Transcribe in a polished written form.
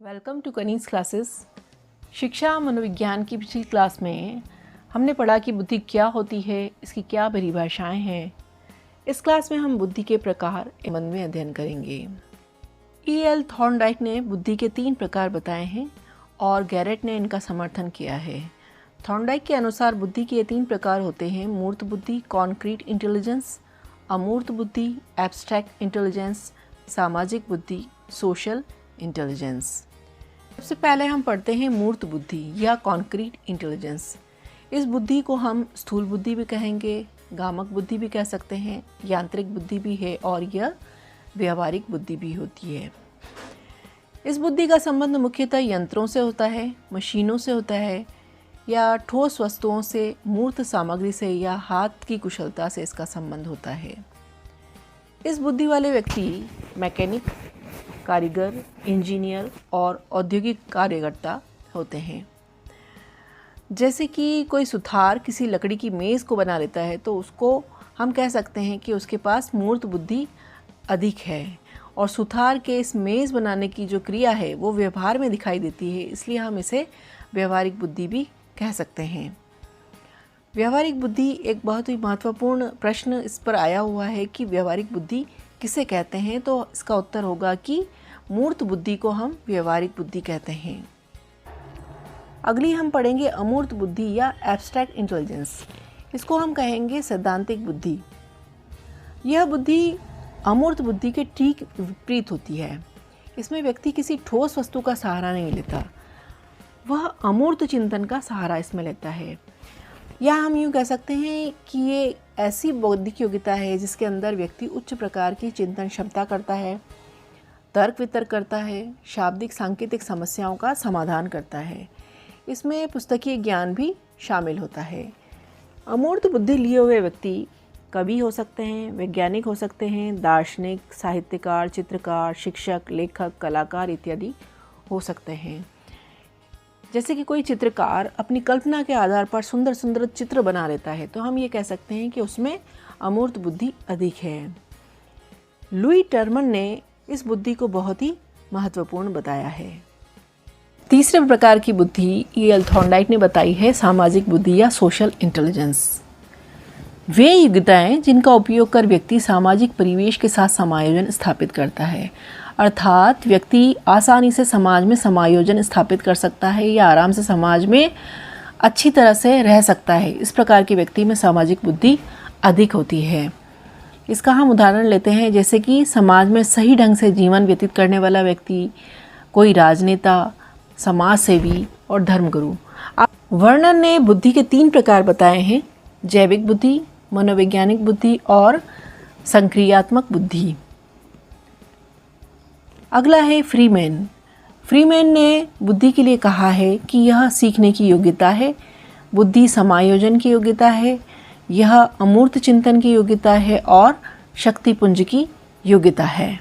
Welcome to कनीज classes. शिक्षा मनोविज्ञान की पिछली क्लास में हमने पढ़ा कि बुद्धि क्या होती है, इसकी क्या परिभाषाएं हैं। इस क्लास में हम बुद्धि के प्रकार मन में अध्ययन करेंगे। E.L. थॉर्नडाइक ने बुद्धि के 3 प्रकार बताए हैं और गैरेट ने इनका समर्थन किया है। थॉर्नडाइक के अनुसार बुद्धि के 3 प्रकार होते हैं: मूर्त बुद्धि, कॉन्क्रीट इंटेलिजेंस; अमूर्त बुद्धि, एब्स्ट्रैक्ट इंटेलिजेंस; सामाजिक बुद्धि, सोशल इंटेलिजेंस। सबसे पहले हम पढ़ते हैं मूर्त बुद्धि या कॉन्क्रीट इंटेलिजेंस। इस बुद्धि को हम स्थूल बुद्धि भी कहेंगे, गामक बुद्धि भी कह सकते हैं, यांत्रिक बुद्धि भी है और यह व्यावहारिक बुद्धि भी होती है। इस बुद्धि का संबंध मुख्यतः यंत्रों से होता है, मशीनों से होता है या ठोस वस्तुओं से, मूर्त सामग्री से या हाथ की कुशलता से इसका संबंध होता है। इस बुद्धि वाले व्यक्ति मैकेनिक, कारीगर, इंजीनियर और औद्योगिक कार्यकर्ता होते हैं। जैसे कि कोई सुथार किसी लकड़ी की मेज़ को बना लेता है तो उसको हम कह सकते हैं कि उसके पास मूर्त बुद्धि अधिक है, और सुथार के इस मेज़ बनाने की जो क्रिया है वो व्यवहार में दिखाई देती है, इसलिए हम इसे व्यवहारिक बुद्धि भी कह सकते हैं। व्यवहारिक बुद्धि एक बहुत ही महत्वपूर्ण प्रश्न इस पर आया हुआ है कि व्यवहारिक बुद्धि किसे कहते हैं, तो इसका उत्तर होगा कि मूर्त बुद्धि को हम व्यवहारिक बुद्धि कहते हैं। अगली हम पढ़ेंगे अमूर्त बुद्धि या एब्स्ट्रैक्ट इंटेलिजेंस। इसको हम कहेंगे सैद्धांतिक बुद्धि। यह बुद्धि अमूर्त बुद्धि के ठीक विपरीत होती है। इसमें व्यक्ति किसी ठोस वस्तु का सहारा नहीं लेता, वह अमूर्त चिंतन का सहारा इसमें लेता है। या हम यूँ कह सकते हैं कि ये ऐसी बौद्धिक योग्यता है जिसके अंदर व्यक्ति उच्च प्रकार की चिंतन क्षमता करता है, तर्क वितर्क करता है, शाब्दिक सांकेतिक समस्याओं का समाधान करता है। इसमें पुस्तकीय ज्ञान भी शामिल होता है। अमूर्त बुद्धि लिए हुए व्यक्ति कवि हो सकते हैं, वैज्ञानिक हो सकते हैं, दार्शनिक, साहित्यकार, चित्रकार, शिक्षक, लेखक, कलाकार इत्यादि हो सकते हैं। जैसे कि कोई चित्रकार अपनी कल्पना के आधार पर सुंदर सुंदर चित्र बना लेता है तो हम ये कह सकते हैं कि उसमें अमूर्त बुद्धि अधिक है। लुई टर्मन ने इस बुद्धि को बहुत ही महत्वपूर्ण बताया है। तीसरे प्रकार की बुद्धि E.L. थॉर्नडाइक ने बताई है सामाजिक बुद्धि या सोशल इंटेलिजेंस। वे योग्यताएं जिनका उपयोग कर व्यक्ति सामाजिक परिवेश के साथ समायोजन स्थापित करता है, अर्थात व्यक्ति आसानी से समाज में समायोजन स्थापित कर सकता है या आराम से समाज में अच्छी तरह से रह सकता है। इस प्रकार के व्यक्ति में सामाजिक बुद्धि अधिक होती है। इसका हम उदाहरण लेते हैं, जैसे कि समाज में सही ढंग से जीवन व्यतीत करने वाला व्यक्ति, कोई राजनेता, समाज सेवी और धर्मगुरु। वर्णन ने बुद्धि के 3 प्रकार बताए हैं: जैविक बुद्धि, मनोवैज्ञानिक बुद्धि और संक्रियात्मक बुद्धि। अगला है फ्रीमैन। फ्रीमैन ने बुद्धि के लिए कहा है कि यह सीखने की योग्यता है, बुद्धि समायोजन की योग्यता है, यह अमूर्त चिंतन की योग्यता है और शक्तिपुंज की योग्यता है।